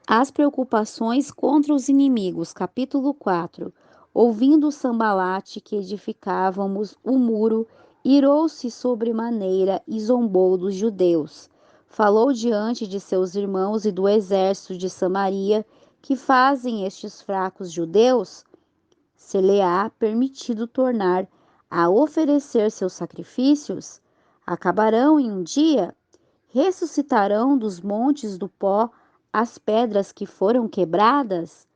As preocupações contra os inimigos, capítulo 4. Ouvindo Sambalate que edificávamos o muro, irou-se sobremaneira e zombou dos judeus. Falou diante de seus irmãos e do exército de Samaria: que fazem estes fracos judeus? Se-lhe-á permitido tornar a oferecer seus sacrifícios? Acabarão em um dia? Ressuscitarão dos montes do pó as pedras que foram quebradas?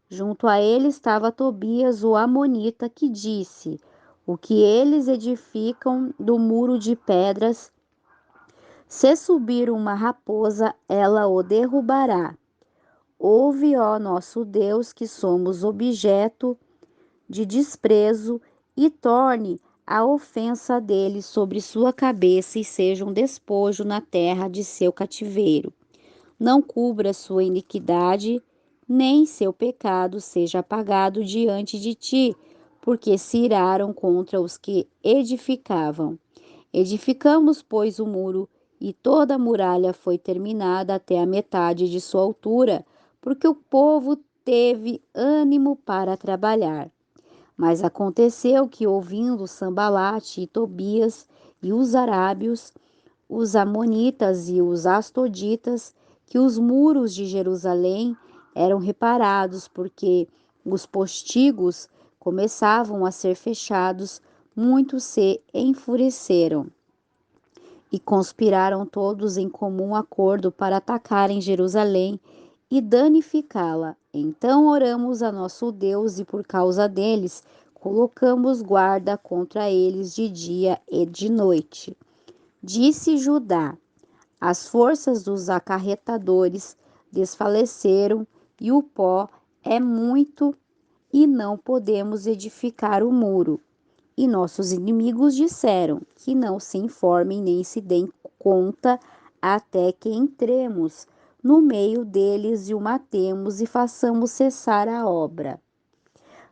Junto a ele estava Tobias, o amonita, que disse: o que eles edificam do muro de pedras, se subir uma raposa, ela o derrubará. Ouve, ó nosso Deus, que somos objeto de desprezo, e torne a ofensa dele sobre sua cabeça e seja um despojo na terra de seu cativeiro. Não cubra sua iniquidade, nem seu pecado seja apagado diante de ti, porque se iraram contra os que edificavam. Edificamos, pois, o muro, e toda a muralha foi terminada até a metade de sua altura, porque o povo teve ânimo para trabalhar. Mas aconteceu que, ouvindo Sambalate e Tobias e os arábios, os amonitas e os astoditas, que os muros de Jerusalém eram reparados, porque os postigos começavam a ser fechados, muitos se enfureceram e conspiraram todos em comum acordo para atacarem Jerusalém e danificá-la. Então oramos a nosso Deus e por causa deles colocamos guarda contra eles de dia e de noite. Disse Judá: as forças dos acarretadores desfaleceram e o pó é muito e não podemos edificar o muro. E nossos inimigos disseram: que não se informem nem se deem conta até que entremos no meio deles e o matemos e façamos cessar a obra.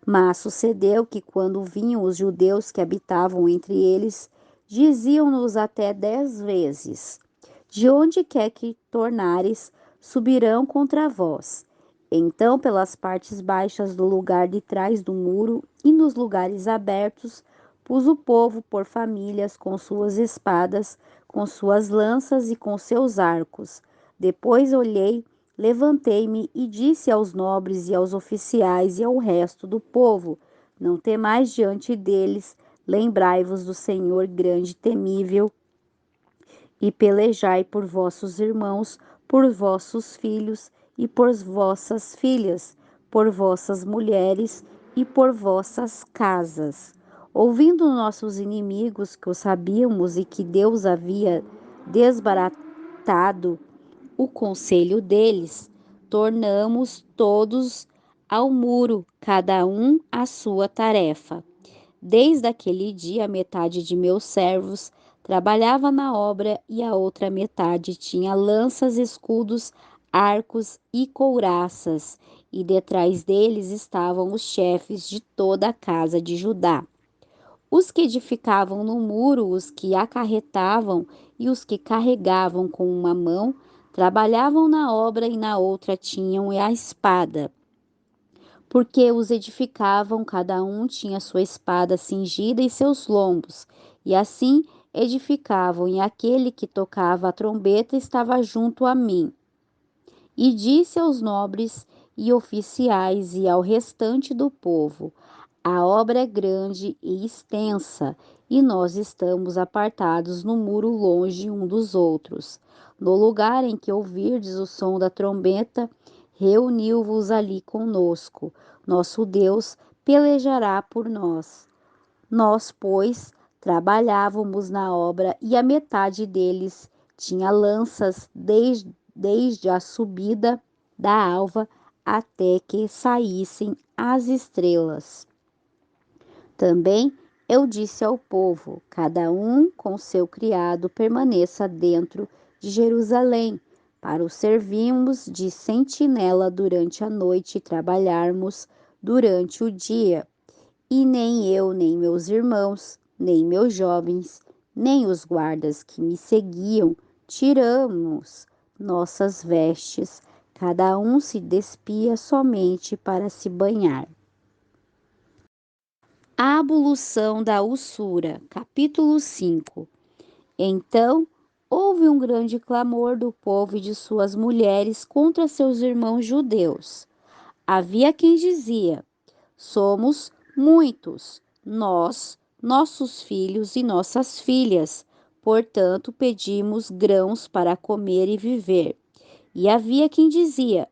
Mas sucedeu que, quando vinham os judeus que habitavam entre eles, diziam-nos até 10 vezes: de onde quer que tornares, subirão contra vós. Então, pelas partes baixas do lugar de trás do muro e nos lugares abertos, pus o povo por famílias com suas espadas, com suas lanças e com seus arcos. Depois olhei, levantei-me e disse aos nobres e aos oficiais e ao resto do povo: não temais diante deles, lembrai-vos do Senhor grande e temível, e pelejai por vossos irmãos, por vossos filhos e por vossas filhas, por vossas mulheres e por vossas casas. Ouvindo nossos inimigos que o sabíamos e que Deus havia desbaratado o conselho deles, tornamos todos ao muro, cada um a sua tarefa. Desde aquele dia, a metade de meus servos trabalhava na obra e a outra metade tinha lanças, escudos, arcos e couraças, e detrás deles estavam os chefes de toda a casa de Judá. Os que edificavam no muro, os que acarretavam e os que carregavam com uma mão, trabalhavam na obra e na outra tinham a espada. Porque os edificavam, cada um tinha sua espada cingida e seus lombos, e assim edificavam, e aquele que tocava a trombeta estava junto a mim. E disse aos nobres e oficiais e ao restante do povo: a obra é grande e extensa, e nós estamos apartados no muro longe um dos outros. No lugar em que ouvirdes o som da trombeta, reuniu-vos ali conosco. Nosso Deus pelejará por nós. Nós, pois, trabalhávamos na obra e a metade deles tinha lanças desde a subida da alva até que saíssem as estrelas. Também eu disse ao povo: cada um com seu criado permaneça dentro de Jerusalém, para o servirmos de sentinela durante a noite e trabalharmos durante o dia. E nem eu, nem meus irmãos, nem meus jovens, nem os guardas que me seguiam, tiramos nossas vestes, Cada um se despia somente para se banhar. A abolição da usura, capítulo 5. Então, houve um grande clamor do povo e de suas mulheres contra seus irmãos judeus. Havia quem dizia: somos muitos, nós, nossos filhos e nossas filhas, portanto pedimos grãos para comer e viver. E havia quem dizia: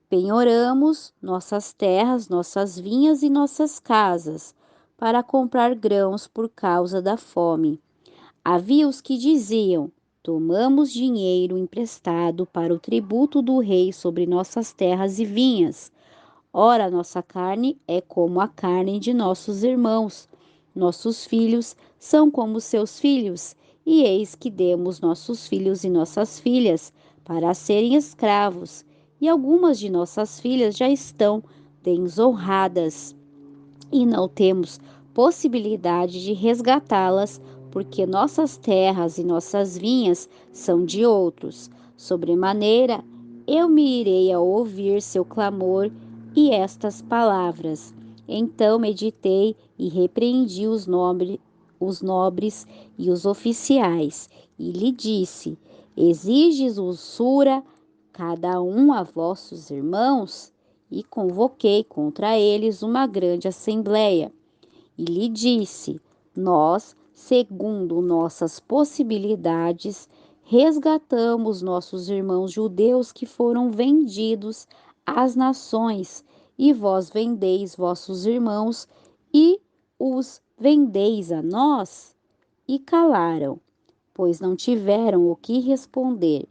penhoramos nossas terras, nossas vinhas e nossas casas para comprar grãos por causa da fome. Havia os que diziam: tomamos dinheiro emprestado para o tributo do rei sobre nossas terras e vinhas. Ora, nossa carne é como a carne de nossos irmãos, nossos filhos são como seus filhos, e eis que demos nossos filhos e nossas filhas para serem escravos, e algumas de nossas filhas já estão desonradas, e não temos possibilidade de resgatá-las, porque nossas terras e nossas vinhas são de outros. Sobremaneira, eu me irei a ouvir seu clamor e estas palavras. Então meditei e repreendi os nobres e os oficiais, e lhe disse: exiges usura cada um a vossos irmãos? E convoquei contra eles uma grande assembleia, e lhe disse: nós, segundo nossas possibilidades, resgatamos nossos irmãos judeus que foram vendidos às nações, e vós vendeis vossos irmãos e os vendeis a nós? E calaram, pois não tiveram o que responder.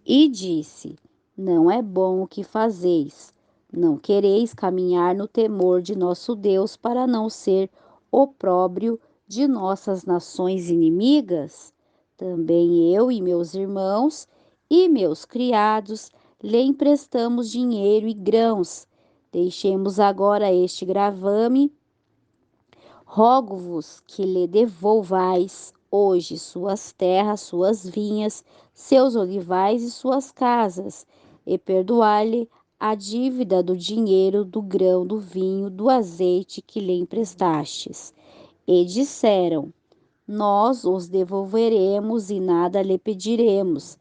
E disse: não é bom o que fazeis. Não quereis caminhar no temor de nosso Deus para não ser opróbrio de nossas nações inimigas? Também eu e meus irmãos e meus criados lhe emprestamos dinheiro e grãos. Deixemos agora este gravame. Rogo-vos que lhe devolvais hoje suas terras, suas vinhas, seus olivais e suas casas, e perdoai-lhe a dívida do dinheiro, do grão, do vinho, do azeite que lhe emprestastes. E disseram: nós os devolveremos e nada lhe pediremos.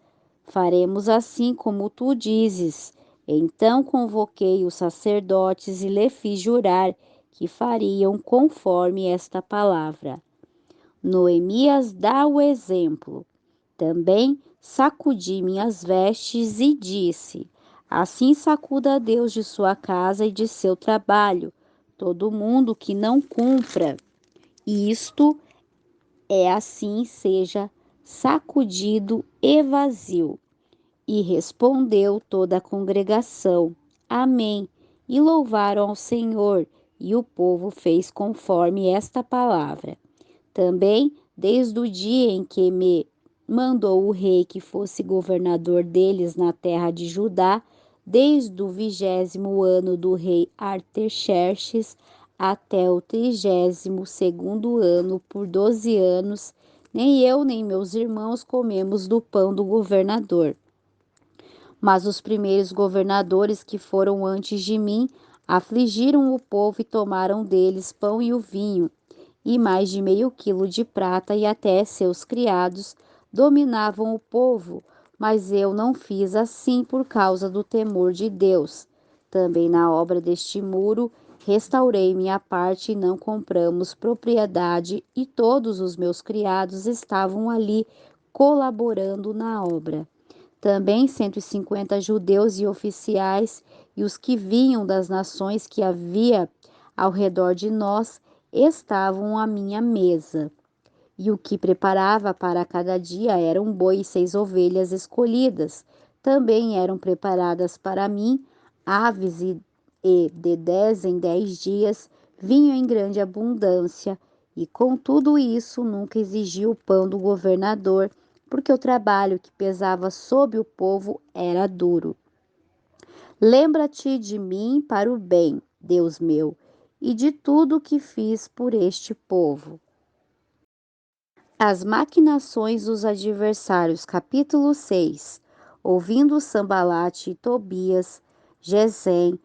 Faremos assim como tu dizes. Então convoquei os sacerdotes e lhe fiz jurar que fariam conforme esta palavra. Noemias dá o exemplo. Também sacudi minhas vestes e disse: assim sacuda Deus de sua casa e de seu trabalho, todo mundo que não cumpra isto é assim seja sacudido e vazio. E respondeu toda a congregação: amém. E louvaram ao Senhor, e o povo fez conforme esta palavra. Também, desde o dia em que me mandou o rei que fosse governador deles na terra de Judá, desde o 20º ano do rei Artaxerxes até o 32º ano, por 12 anos, nem eu nem meus irmãos comemos do pão do governador. Mas os primeiros governadores que foram antes de mim afligiram o povo e tomaram deles pão e o vinho, e mais de meio quilo de prata, e até seus criados dominavam o povo, mas eu não fiz assim por causa do temor de Deus. Também na obra deste muro restaurei minha parte e não compramos propriedade, e todos os meus criados estavam ali colaborando na obra. Também 150 judeus e oficiais e os que vinham das nações que havia ao redor de nós estavam à minha mesa. E o que preparava para cada dia era um boi e 6 ovelhas escolhidas. Também eram preparadas para mim aves e de 10 em 10 dias vinho em grande abundância. E com tudo isso nunca exigi o pão do governador, porque o trabalho que pesava sobre o povo era duro. Lembra-te de mim para o bem, Deus meu, e de tudo o que fiz por este povo. As maquinações dos adversários, capítulo 6. Ouvindo Sambalate e Tobias, Gesem,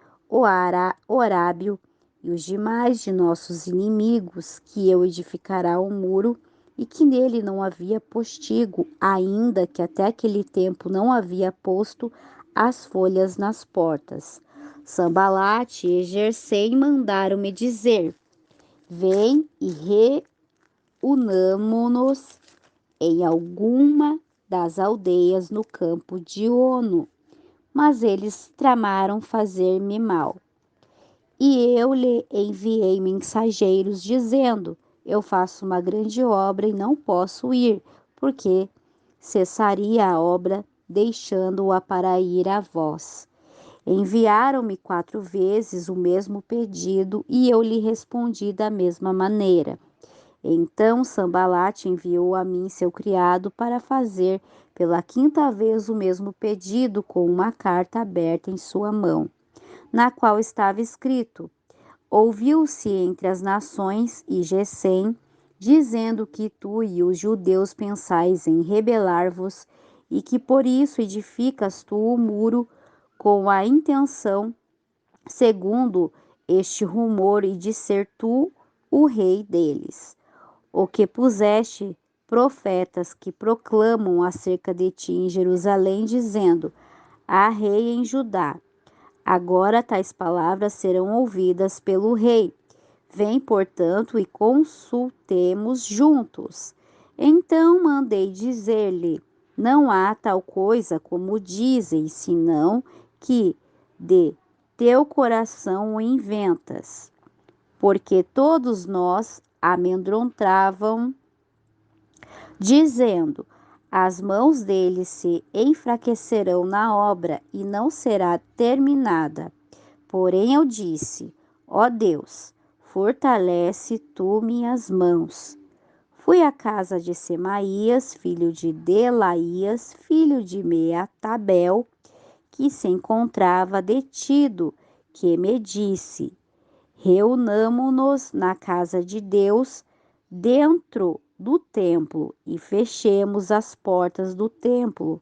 Orábio e os demais de nossos inimigos, que eu edificará um muro e que nele não havia postigo, ainda que até aquele tempo não havia posto as folhas nas portas. Sambalate e Gesem mandaram-me dizer: vem e reunamo-nos em alguma das aldeias no campo de Ono. Mas eles tramaram fazer-me mal. E eu lhe enviei mensageiros dizendo: eu faço uma grande obra e não posso ir, porque cessaria a obra, deixando-a para ir a vós. Enviaram-me 4 vezes o mesmo pedido e eu lhe respondi da mesma maneira. Então Sambalate enviou a mim seu criado para fazer pela 5ª vez o mesmo pedido com uma carta aberta em sua mão, na qual estava escrito: ouviu-se entre as nações e Gesem, dizendo que tu e os judeus pensais em rebelar-vos e que por isso edificas tu o muro com a intenção, segundo este rumor, e de ser tu o rei deles. O que puseste profetas que proclamam acerca de ti em Jerusalém, dizendo: há rei em Judá. Agora tais palavras serão ouvidas pelo rei. Vem, portanto, e consultemos juntos. Então mandei dizer-lhe: não há tal coisa como dizem, senão que de teu coração o inventas. Porque todos nós amedrontavam, dizendo: as mãos deles se enfraquecerão na obra e não será terminada. Porém eu disse: ó Deus, fortalece tu minhas mãos. Fui à casa de Semaías, filho de Delaías, filho de Meatabel, que se encontrava detido, que me disse: reunamo-nos na casa de Deus, dentro do templo, e fechemos as portas do templo,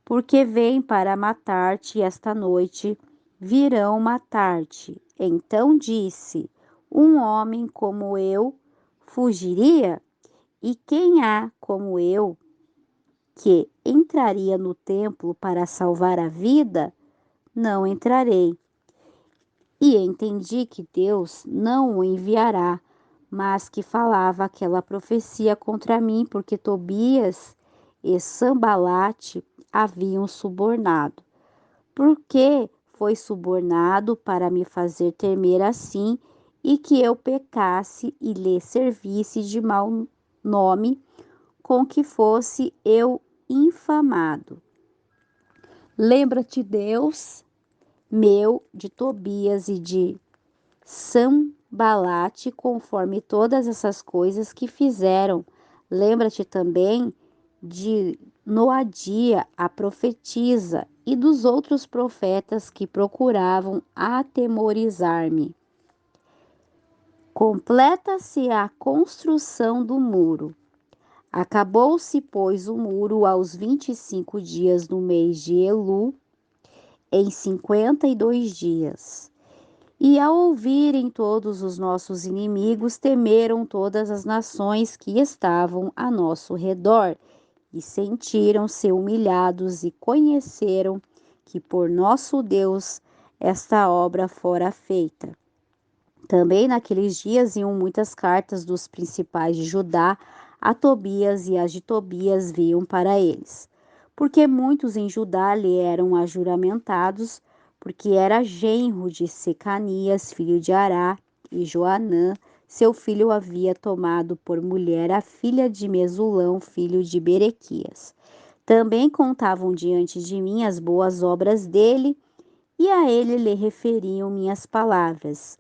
porque vêm para matar-te esta noite, virão matar-te. Então disse: um homem como eu fugiria? E quem há como eu que entraria no templo para salvar a vida? Não entrarei. E entendi que Deus não o enviará, mas que falava aquela profecia contra mim, porque Tobias e Sambalate haviam subornado. Porque foi subornado para me fazer temer assim, e que eu pecasse e lhe servisse de mau nome, com que fosse eu infamado. Lembra-te, Deus meu, de Tobias e de Sambalate, conforme todas essas coisas que fizeram. Lembra-te também de Noadia, a profetisa, e dos outros profetas que procuravam atemorizar-me. Completa-se a construção do muro. Acabou-se, pois, o muro aos 25 dias do mês de Elu, em 52 dias. E ao ouvirem todos os nossos inimigos, temeram todas as nações que estavam a nosso redor, e sentiram-se humilhados e conheceram que por nosso Deus esta obra fora feita. Também naqueles dias iam muitas cartas dos principais de Judá a Tobias, e as de Tobias vinham para eles, porque muitos em Judá lhe eram ajuramentados, porque era genro de Secanias, filho de Ará, e Joanã, seu filho, havia tomado por mulher a filha de Mesulão, filho de Berequias. Também contavam diante de mim as boas obras dele, e a ele lhe referiam minhas palavras.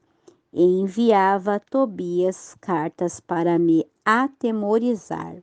E enviava a Tobias cartas para me atemorizar.